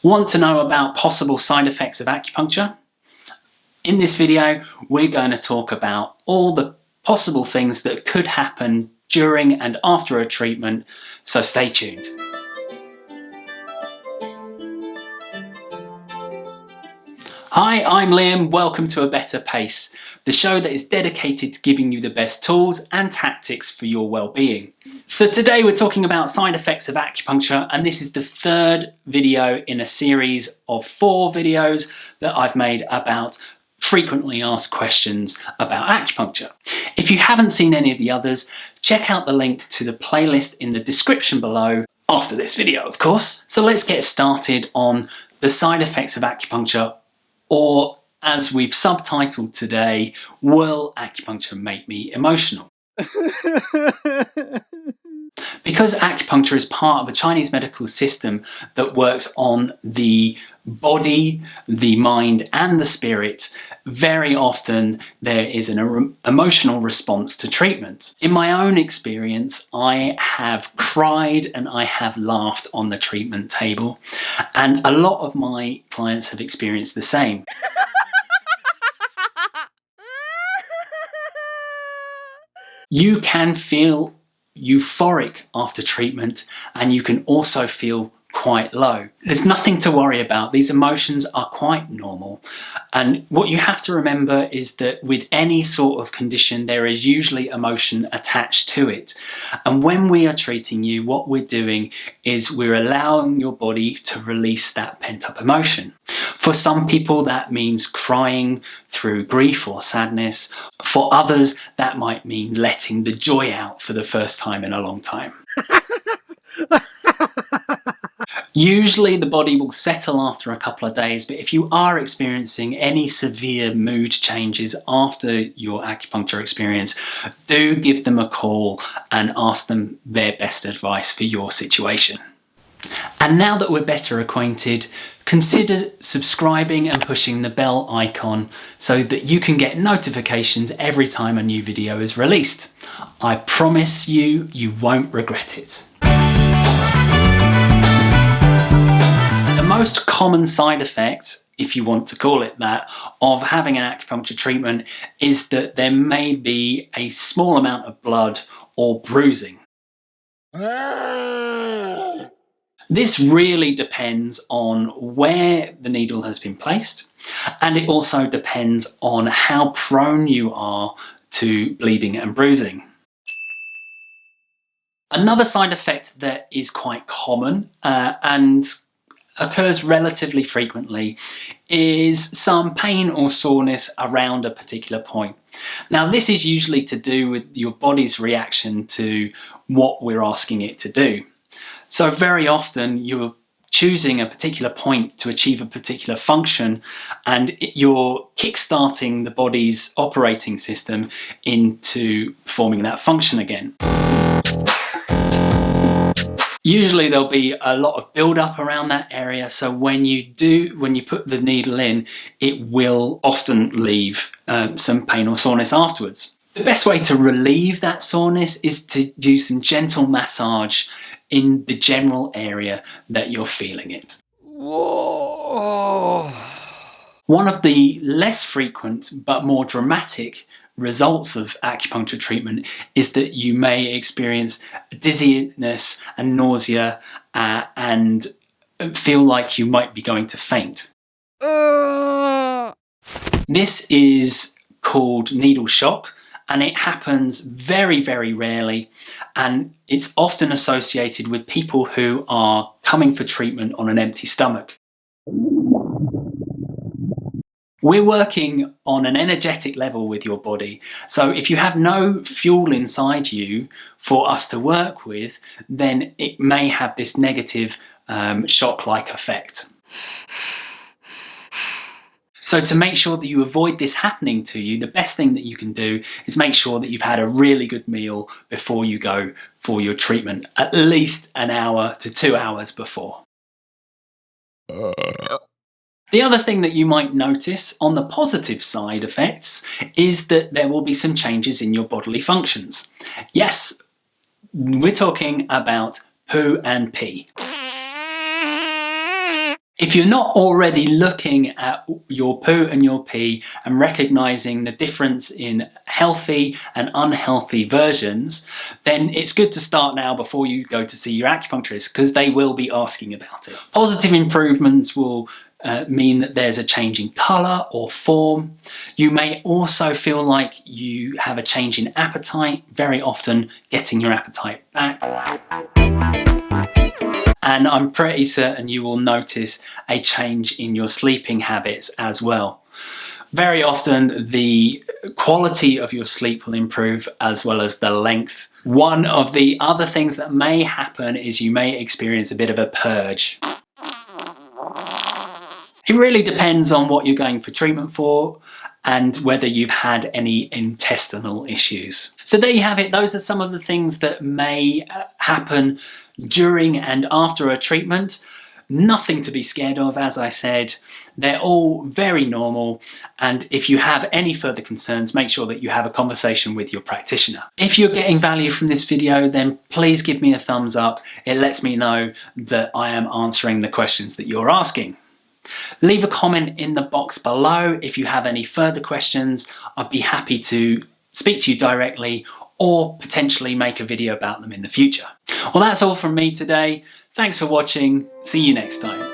Want to know about possible side effects of acupuncture? In this video, we're going to talk about all the possible things that could happen during and after a treatment, so stay tuned. Hi, I'm Liam, welcome to A Better Pace, the show that is dedicated to giving you the best tools and tactics for your well-being. So today we're talking about side effects of acupuncture, and this is the third video in a series of 4 videos that I've made about frequently asked questions about acupuncture. If you haven't seen any of the others, check out the link to the playlist in the description below, after this video of course. So let's get started on the side effects of acupuncture, or as we've subtitled today, will acupuncture make me emotional? Because acupuncture is part of a Chinese medical system that works on the body, the mind and the spirit, very often there is an emotional response to treatment. In my own experience, I have cried and I have laughed on the treatment table, and a lot of my clients have experienced the same. You can feel euphoric after treatment, and you can also feel quite low. There's nothing to worry about. These emotions are quite normal. And what you have to remember is that with any sort of condition, there is usually emotion attached to it. And when we are treating you, what we're doing is we're allowing your body to release that pent-up emotion. For some people, that means crying through grief or sadness. For others, that might mean letting the joy out for the first time in a long time. Usually the body will settle after a couple of days, but if you are experiencing any severe mood changes after your acupuncture experience, do give them a call and ask them their best advice for your situation. And now that we're better acquainted, consider subscribing and pushing the bell icon so that you can get notifications every time a new video is released. I promise you, you won't regret it. The most common side effect, if you want to call it that, of having an acupuncture treatment is that there may be a small amount of blood or bruising. This really depends on where the needle has been placed, and it also depends on how prone you are to bleeding and bruising. Another side effect that is quite common and occurs relatively frequently is some pain or soreness around a particular point. Now, this is usually to do with your body's reaction to what we're asking it to do. So very often you're choosing a particular point to achieve a particular function, and you're kick-starting the body's operating system into performing that function again. Usually there'll be a lot of build-up around that area, so when you put the needle in, it will often leave some pain or soreness afterwards. The best way to relieve that soreness is to do some gentle massage in the general area that you're feeling it. Whoa. One of the less frequent but more dramatic results of acupuncture treatment is that you may experience dizziness and nausea and feel like you might be going to faint. This is called needle shock, and it happens very, very rarely, and it's often associated with people who are coming for treatment on an empty stomach. We're working on an energetic level with your body, so if you have no fuel inside you for us to work with, then it may have this negative shock-like effect. So to make sure that you avoid this happening to you, the best thing that you can do is make sure that you've had a really good meal before you go for your treatment, at least an hour to 2 hours before. The other thing that you might notice on the positive side effects is that there will be some changes in your bodily functions. Yes, we're talking about poo and pee. If you're not already looking at your poo and your pee and recognizing the difference in healthy and unhealthy versions, then it's good to start now before you go to see your acupuncturist, because they will be asking about it. Positive improvements will mean that there's a change in colour or form. You may also feel like you have a change in appetite, very often getting your appetite back. And I'm pretty certain you will notice a change in your sleeping habits as well. Very often the quality of your sleep will improve as well as the length. One of the other things that may happen is you may experience a bit of a purge. It really depends on what you're going for treatment for and whether you've had any intestinal issues. So there you have it. Those are some of the things that may happen during and after a treatment. Nothing to be scared of, as I said. They're all very normal, and if you have any further concerns, make sure that you have a conversation with your practitioner. If you're getting value from this video, then please give me a thumbs up. It lets me know that I am answering the questions that you're asking. Leave a comment in the box below if you have any further questions. I'd be happy to speak to you directly or potentially make a video about them in the future. Well, that's all from me today. Thanks for watching. See you next time.